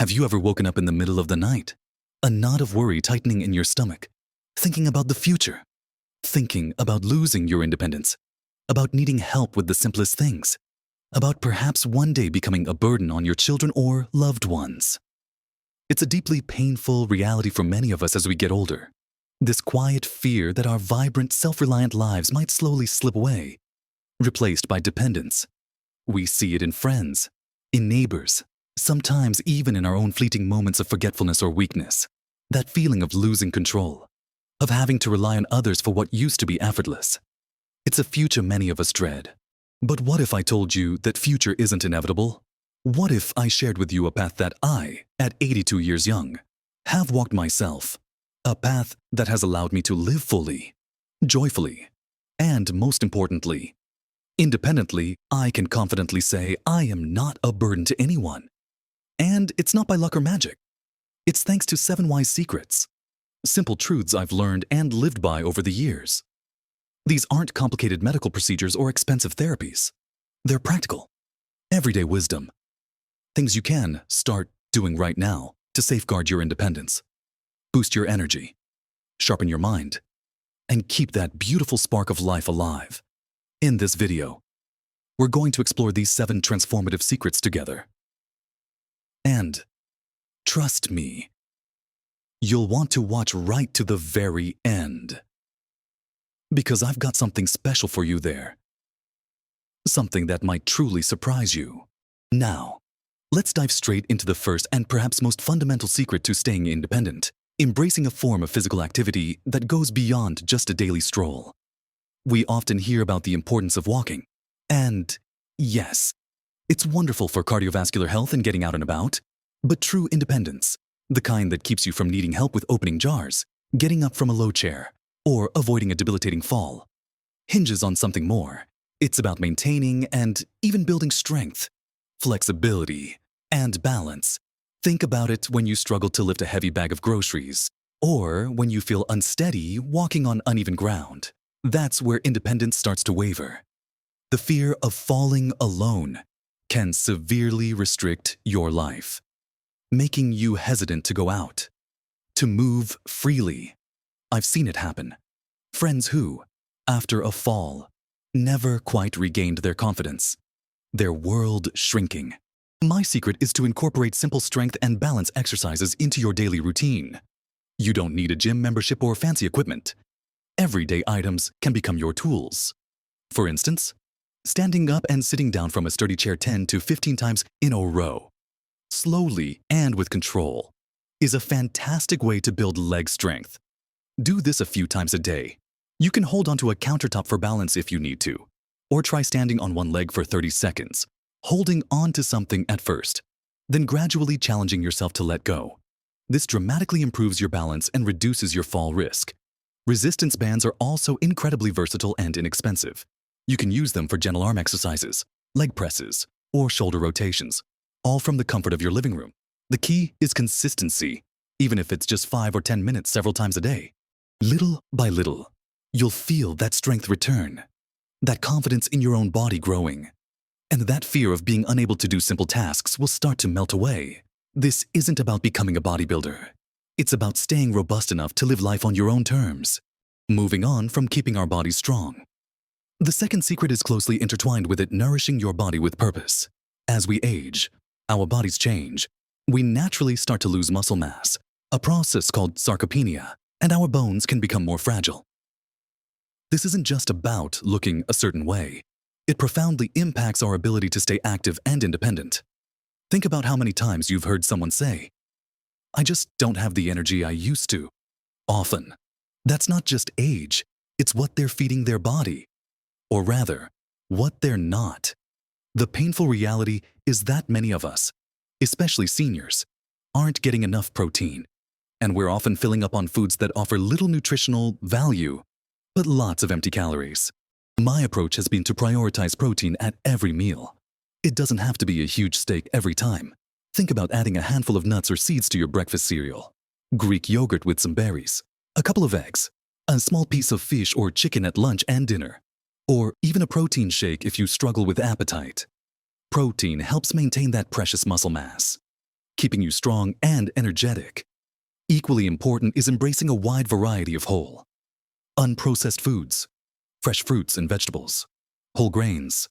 Have you ever woken up in the middle of the night, a knot of worry tightening in your stomach, thinking about the future, thinking about losing your independence, about needing help with the simplest things, about perhaps one day becoming a burden on your children or loved ones? It's a deeply painful reality for many of us as we get older. This quiet fear that our vibrant, self-reliant lives might slowly slip away, replaced by dependence. We see it in friends, in neighbors, sometimes even in our own fleeting moments of forgetfulness or weakness. That feeling of losing control, of having to rely on others for what used to be effortless. It's a future many of us dread. But what if I told you that future isn't inevitable? What if I shared with you a path that I, at 82 years young, have walked myself? A path that has allowed me to live fully, joyfully, and most importantly, independently. I can confidently say I am not a burden to anyone. And it's not by luck or magic. It's thanks to 7 wise secrets, simple truths I've learned and lived by over the years. These aren't complicated medical procedures or expensive therapies. They're practical, everyday wisdom. Things you can start doing right now to safeguard your independence, boost your energy, sharpen your mind, and keep that beautiful spark of life alive. In this video, we're going to explore these 7 transformative secrets together. And trust me, you'll want to watch right to the very end, because I've got something special for you there. Something that might truly surprise you. Now, let's dive straight into the first and perhaps most fundamental secret to staying independent, embracing a form of physical activity that goes beyond just a daily stroll. We often hear about the importance of walking. And yes, it's wonderful for cardiovascular health and getting out and about. But true independence, the kind that keeps you from needing help with opening jars, getting up from a low chair, or avoiding a debilitating fall, hinges on something more. It's about maintaining and even building strength, flexibility, and balance. Think about it when you struggle to lift a heavy bag of groceries, or when you feel unsteady walking on uneven ground. That's where independence starts to waver. The fear of falling alone can severely restrict your life, making you hesitant to go out, to move freely. I've seen it happen. Friends who, after a fall, never quite regained their confidence, their world shrinking. My secret is to incorporate simple strength and balance exercises into your daily routine. You don't need a gym membership or fancy equipment. Everyday items can become your tools. For instance, standing up and sitting down from a sturdy chair 10 to 15 times in a row, slowly and with control, is a fantastic way to build leg strength. Do this a few times a day. You can hold onto a countertop for balance if you need to, or try standing on one leg for 30 seconds, holding on to something at first, then gradually challenging yourself to let go. This dramatically improves your balance and reduces your fall risk. Resistance bands are also incredibly versatile and inexpensive. You can use them for gentle arm exercises, leg presses, or shoulder rotations, all from the comfort of your living room. The key is consistency, even if it's just 5 or 10 minutes several times a day. Little by little, you'll feel that strength return, that confidence in your own body growing, and that fear of being unable to do simple tasks will start to melt away. This isn't about becoming a bodybuilder. It's about staying robust enough to live life on your own terms, moving on from keeping our bodies strong. The second secret is closely intertwined with it, nourishing your body with purpose. As we age, our bodies change. We naturally start to lose muscle mass, a process called sarcopenia, and our bones can become more fragile. This isn't just about looking a certain way. It profoundly impacts our ability to stay active and independent. Think about how many times you've heard someone say, "I just don't have the energy I used to." Often, that's not just age, it's what they're feeding their body. Or rather, what they're not. The painful reality is that many of us, especially seniors, aren't getting enough protein, and we're often filling up on foods that offer little nutritional value, but lots of empty calories. My approach has been to prioritize protein at every meal. It doesn't have to be a huge steak every time. Think about adding a handful of nuts or seeds to your breakfast cereal, Greek yogurt with some berries, a couple of eggs, a small piece of fish or chicken at lunch and dinner, or even a protein shake if you struggle with appetite. Protein helps maintain that precious muscle mass, keeping you strong and energetic. Equally important is embracing a wide variety of whole, unprocessed foods, fresh fruits and vegetables, whole grains,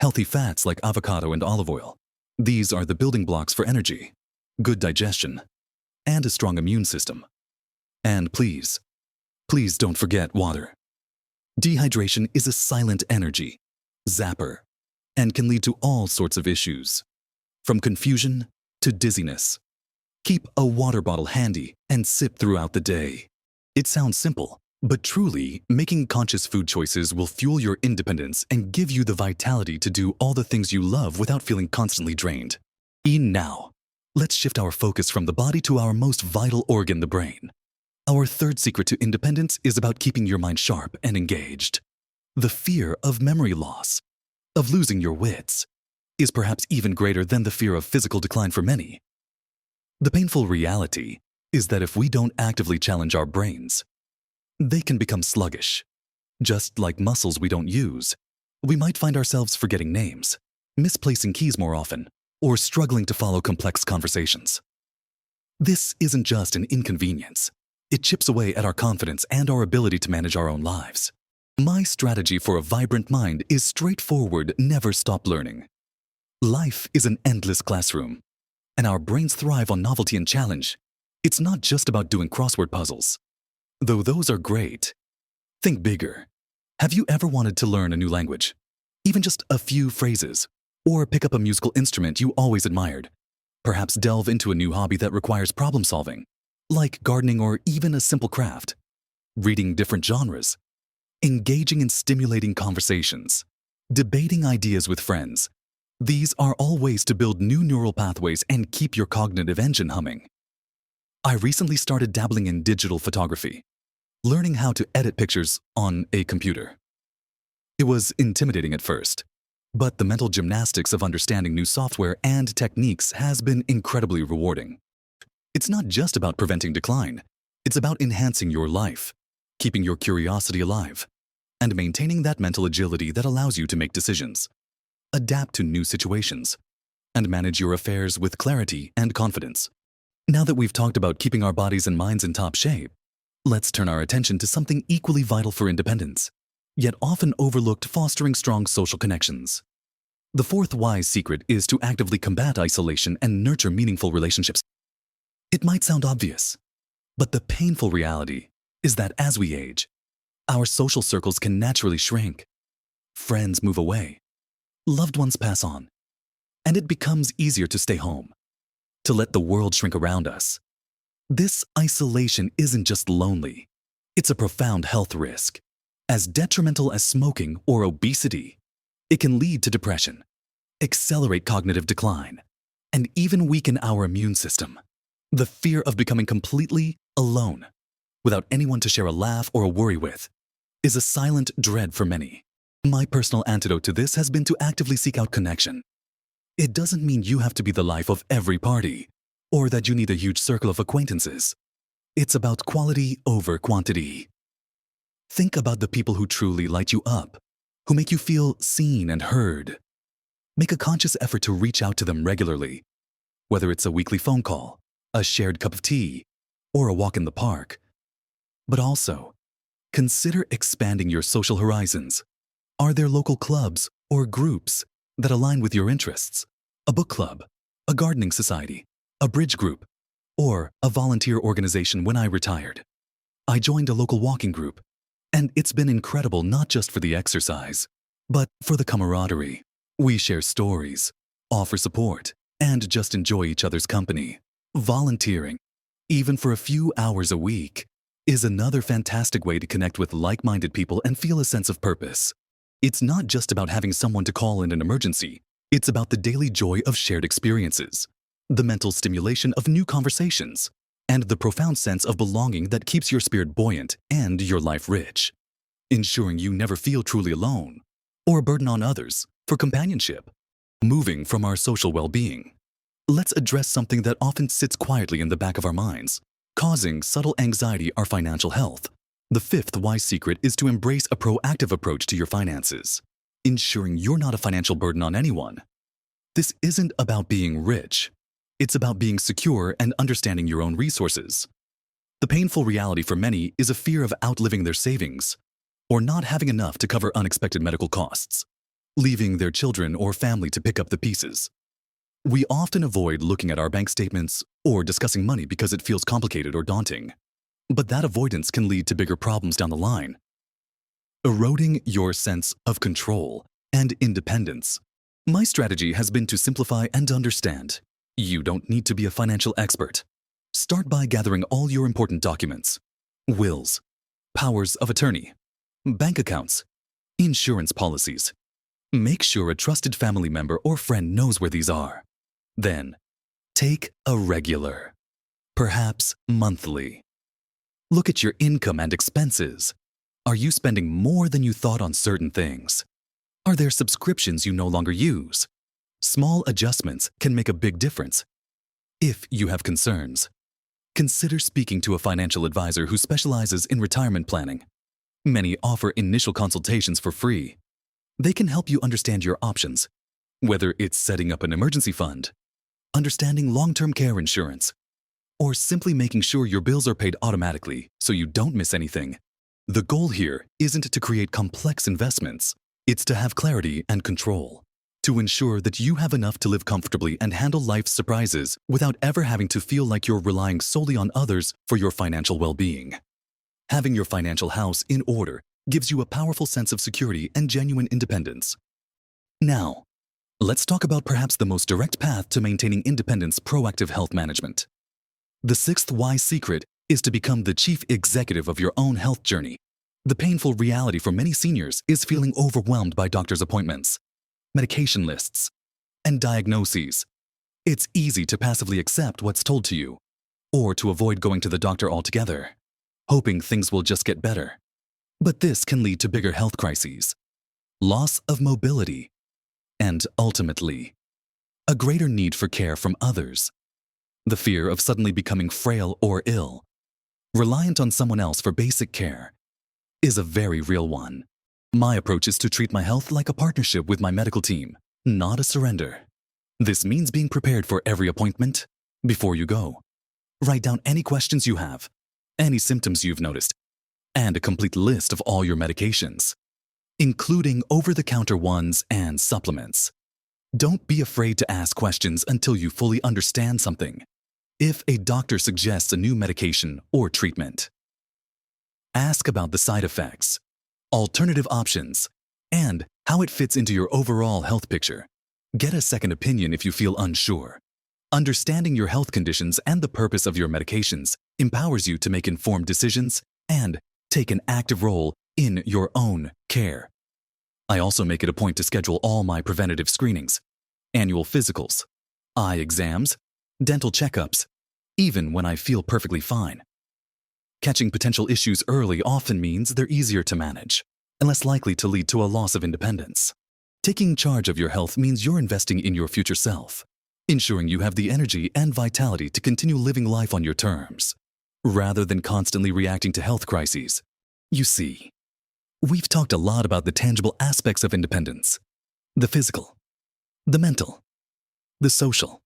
healthy fats like avocado and olive oil. These are the building blocks for energy, good digestion, and a strong immune system. And please don't forget water. Dehydration is a silent energy, zapper, and can lead to all sorts of issues, from confusion to dizziness. Keep a water bottle handy and sip throughout the day. It sounds simple, but truly, making conscious food choices will fuel your independence and give you the vitality to do all the things you love without feeling constantly drained. Eat now. Let's shift our focus from the body to our most vital organ, the brain. Our third secret to independence is about keeping your mind sharp and engaged. The fear of memory loss, of losing your wits, is perhaps even greater than the fear of physical decline for many. The painful reality is that if we don't actively challenge our brains, they can become sluggish. Just like muscles we don't use, we might find ourselves forgetting names, misplacing keys more often, or struggling to follow complex conversations. This isn't just an inconvenience. It chips away at our confidence and our ability to manage our own lives. My strategy for a vibrant mind is straightforward: never stop learning. Life is an endless classroom, and our brains thrive on novelty and challenge. It's not just about doing crossword puzzles. Though those are great, think bigger. Have you ever wanted to learn a new language? Even just a few phrases, or pick up a musical instrument you always admired? Perhaps delve into a new hobby that requires problem solving, like gardening or even a simple craft. Reading different genres, engaging in stimulating conversations, debating ideas with friends. These are all ways to build new neural pathways and keep your cognitive engine humming. I recently started dabbling in digital photography, learning how to edit pictures on a computer. It was intimidating at first, but the mental gymnastics of understanding new software and techniques has been incredibly rewarding. It's not just about preventing decline. It's about enhancing your life, keeping your curiosity alive, and maintaining that mental agility that allows you to make decisions, adapt to new situations, and manage your affairs with clarity and confidence. Now that we've talked about keeping our bodies and minds in top shape, let's turn our attention to something equally vital for independence, yet often overlooked: fostering strong social connections. The fourth wise secret is to actively combat isolation and nurture meaningful relationships. It might sound obvious, but the painful reality is that as we age, our social circles can naturally shrink. Friends move away, loved ones pass on, and it becomes easier to stay home, to let the world shrink around us. This isolation isn't just lonely, it's a profound health risk. As detrimental as smoking or obesity, it can lead to depression, accelerate cognitive decline, and even weaken our immune system. The fear of becoming completely alone, without anyone to share a laugh or a worry with, is a silent dread for many. My personal antidote to this has been to actively seek out connection. It doesn't mean you have to be the life of every party, or that you need a huge circle of acquaintances. It's about quality over quantity. Think about the people who truly light you up, who make you feel seen and heard. Make a conscious effort to reach out to them regularly, whether it's a weekly phone call, a shared cup of tea, or a walk in the park. But also, consider expanding your social horizons. Are there local clubs or groups that align with your interests? A book club, a gardening society, a bridge group, or a volunteer organization. When I retired, I joined a local walking group, and it's been incredible, not just for the exercise, but for the camaraderie. We share stories, offer support, and just enjoy each other's company. Volunteering, even for a few hours a week, is another fantastic way to connect with like-minded people and feel a sense of purpose. It's not just about having someone to call in an emergency. It's about the daily joy of shared experiences, the mental stimulation of new conversations, and the profound sense of belonging that keeps your spirit buoyant and your life rich, ensuring you never feel truly alone or a burden on others. For companionship, moving from our social well-being, let's address something that often sits quietly in the back of our minds, causing subtle anxiety: our financial health. The fifth wise secret is to embrace a proactive approach to your finances, ensuring you're not a financial burden on anyone. This isn't about being rich, It's about being secure and understanding your own resources. The painful reality for many is a fear of outliving their savings or not having enough to cover unexpected medical costs, leaving their children or family to pick up the pieces. We often avoid looking at our bank statements or discussing money because it feels complicated or daunting. But that avoidance can lead to bigger problems down the line, eroding your sense of control and independence. My strategy has been to simplify and understand. You don't need to be a financial expert. Start by gathering all your important documents: wills, powers of attorney, bank accounts, insurance policies. Make sure a trusted family member or friend knows where these are. Then, take a regular, perhaps monthly. Look at your income and expenses. Are you spending more than you thought on certain things? Are there subscriptions you no longer use? Small adjustments can make a big difference. If you have concerns, consider speaking to a financial advisor who specializes in retirement planning. Many offer initial consultations for free. They can help you understand your options, whether it's setting up an emergency fund, understanding long-term care insurance, or simply making sure your bills are paid automatically so you don't miss anything. The goal here isn't to create complex investments. It's to have clarity and control, to ensure that you have enough to live comfortably and handle life's surprises without ever having to feel like you're relying solely on others for your financial well-being. Having your financial house in order gives you a powerful sense of security and genuine independence. Now, let's talk about perhaps the most direct path to maintaining independence: proactive health management. The sixth wise secret is to become the chief executive of your own health journey. The painful reality for many seniors is feeling overwhelmed by doctor's appointments, medication lists, and diagnoses. It's easy to passively accept what's told to you, or to avoid going to the doctor altogether, hoping things will just get better. But this can lead to bigger health crises, loss of mobility, and ultimately, a greater need for care from others. The fear of suddenly becoming frail or ill, reliant on someone else for basic care, is a very real one. My approach is to treat my health like a partnership with my medical team, not a surrender. This means being prepared for every appointment before you go. Write down any questions you have, any symptoms you've noticed, and a complete list of all your medications, including over-the-counter ones and supplements. Don't be afraid to ask questions until you fully understand something. If a doctor suggests a new medication or treatment, ask about the side effects, alternative options, and how it fits into your overall health picture. Get a second opinion if you feel unsure. Understanding your health conditions and the purpose of your medications empowers you to make informed decisions and take an active role in your own care. I also make it a point to schedule all my preventative screenings, annual physicals, eye exams, dental checkups, even when I feel perfectly fine. Catching potential issues early often means they're easier to manage and less likely to lead to a loss of independence. Taking charge of your health means you're investing in your future self, ensuring you have the energy and vitality to continue living life on your terms, rather than constantly reacting to health crises. You see, we've talked a lot about the tangible aspects of independence: the physical, the mental, the social,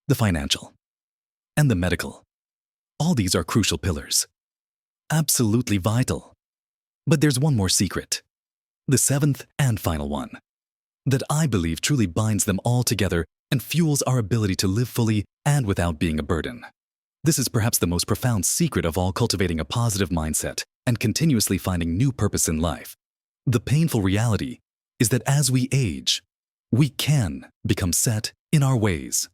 the financial, and the medical. All these are crucial pillars, absolutely vital. But there's one more secret, the seventh and final one, that I believe truly binds them all together and fuels our ability to live fully and without being a burden. This is perhaps the most profound secret of all: cultivating a positive mindset and continuously finding new purpose in life. The painful reality is that as we age, we can become set in our ways,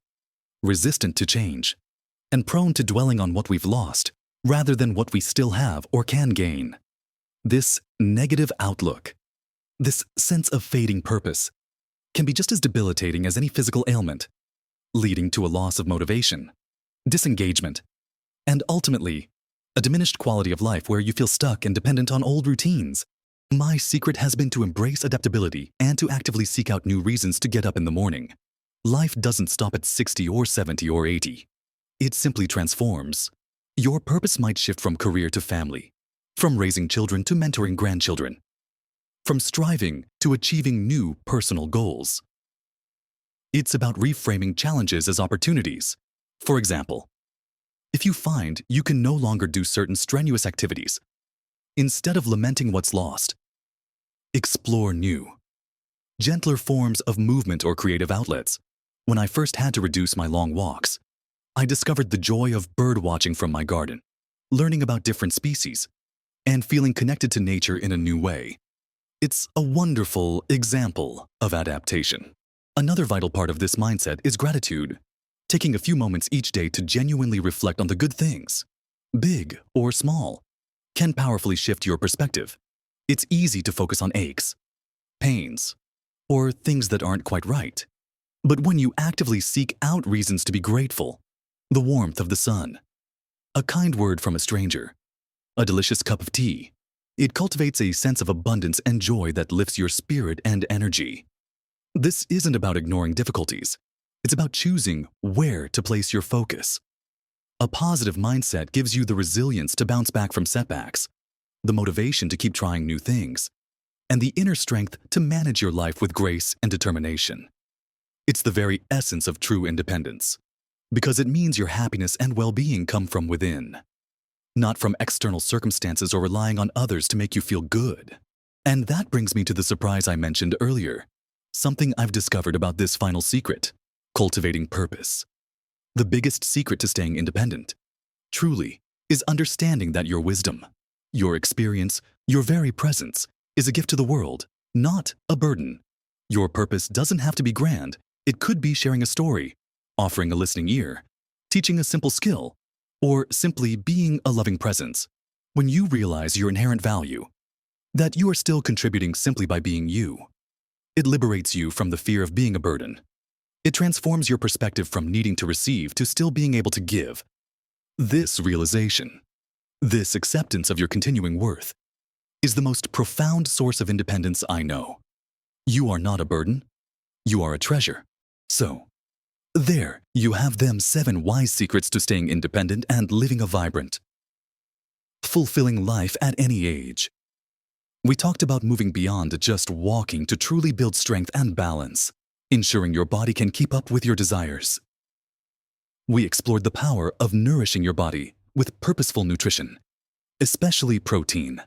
resistant to change, and prone to dwelling on what we've lost rather than what we still have or can gain. This negative outlook, this sense of fading purpose, can be just as debilitating as any physical ailment, leading to a loss of motivation, disengagement, and ultimately, a diminished quality of life where you feel stuck and dependent on old routines. My secret has been to embrace adaptability and to actively seek out new reasons to get up in the morning. Life doesn't stop at 60 or 70 or 80. It simply transforms. Your purpose might shift from career to family, from raising children to mentoring grandchildren, from striving to achieving new personal goals. It's about reframing challenges as opportunities. For example, if you find you can no longer do certain strenuous activities, instead of lamenting what's lost, explore new, gentler forms of movement or creative outlets. When I first had to reduce my long walks, I discovered the joy of bird watching from my garden, learning about different species, and feeling connected to nature in a new way. It's a wonderful example of adaptation. Another vital part of this mindset is gratitude, taking a few moments each day to genuinely reflect on the good things, big or small, can powerfully shift your perspective. It's easy to focus on aches, pains, or things that aren't quite right. But when you actively seek out reasons to be grateful, the warmth of the sun, a kind word from a stranger, a delicious cup of tea, it cultivates a sense of abundance and joy that lifts your spirit and energy. This isn't about ignoring difficulties. It's about choosing where to place your focus. A positive mindset gives you the resilience to bounce back from setbacks, the motivation to keep trying new things, and the inner strength to manage your life with grace and determination. It's the very essence of true independence, because it means your happiness and well-being come from within, not from external circumstances or relying on others to make you feel good. And that brings me to the surprise I mentioned earlier, something I've discovered about this final secret: cultivating purpose. The biggest secret to staying independent, truly, is understanding that your wisdom, your experience, your very presence is a gift to the world, not a burden. Your purpose doesn't have to be grand. It could be sharing a story, offering a listening ear, teaching a simple skill, or simply being a loving presence. When you realize your inherent value, that you are still contributing simply by being you, it liberates you from the fear of being a burden. It transforms your perspective from needing to receive to still being able to give. This realization, this acceptance of your continuing worth, is the most profound source of independence I know. You are not a burden. You are a treasure. So, there you have them 7 wise secrets to staying independent and living a vibrant, fulfilling life at any age. We talked about moving beyond just walking to truly build strength and balance, ensuring your body can keep up with your desires. We explored the power of nourishing your body with purposeful nutrition, especially protein.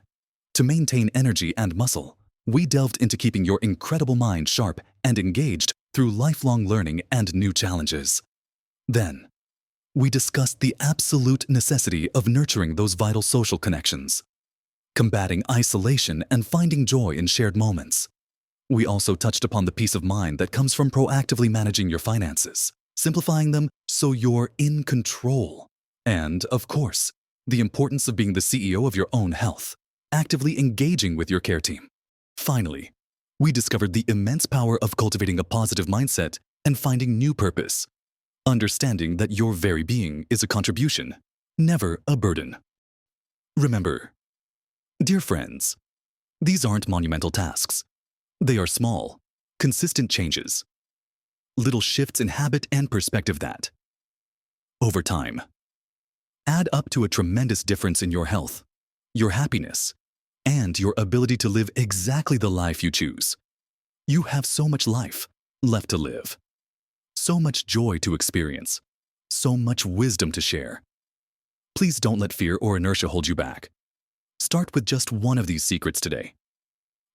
To maintain energy and muscle, we delved into keeping your incredible mind sharp and engaged through lifelong learning and new challenges. Then, we discussed the absolute necessity of nurturing those vital social connections, combating isolation and finding joy in shared moments. We also touched upon the peace of mind that comes from proactively managing your finances, simplifying them so you're in control. And, of course, the importance of being the CEO of your own health, actively engaging with your care team. Finally, we discovered the immense power of cultivating a positive mindset and finding new purpose, understanding that your very being is a contribution, never a burden. Remember, dear friends, these aren't monumental tasks. They are small, consistent changes, little shifts in habit and perspective that, over time, add up to a tremendous difference in your health, your happiness, and your ability to live exactly the life you choose. You have so much life left to live, so much joy to experience, so much wisdom to share. Please don't let fear or inertia hold you back. Start with just one of these secrets today,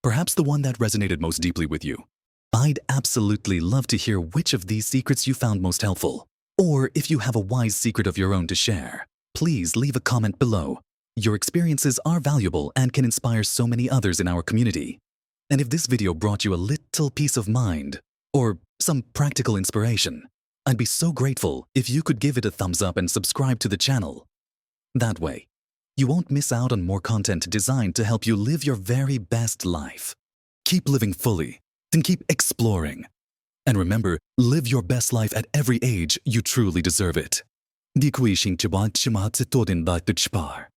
perhaps the one that resonated most deeply with you. I'd absolutely love to hear which of these secrets you found most helpful, or if you have a wise secret of your own to share, please leave a comment below. Your experiences are valuable and can inspire so many others in our community. And if this video brought you a little peace of mind, or some practical inspiration, I'd be so grateful if you could give it a thumbs up and subscribe to the channel. That way, you won't miss out on more content designed to help you live your very best life. Keep living fully, and keep exploring. And remember, live your best life at every age. You truly deserve it. Di qui xin që bëhet që ma të todin dhe të qpar.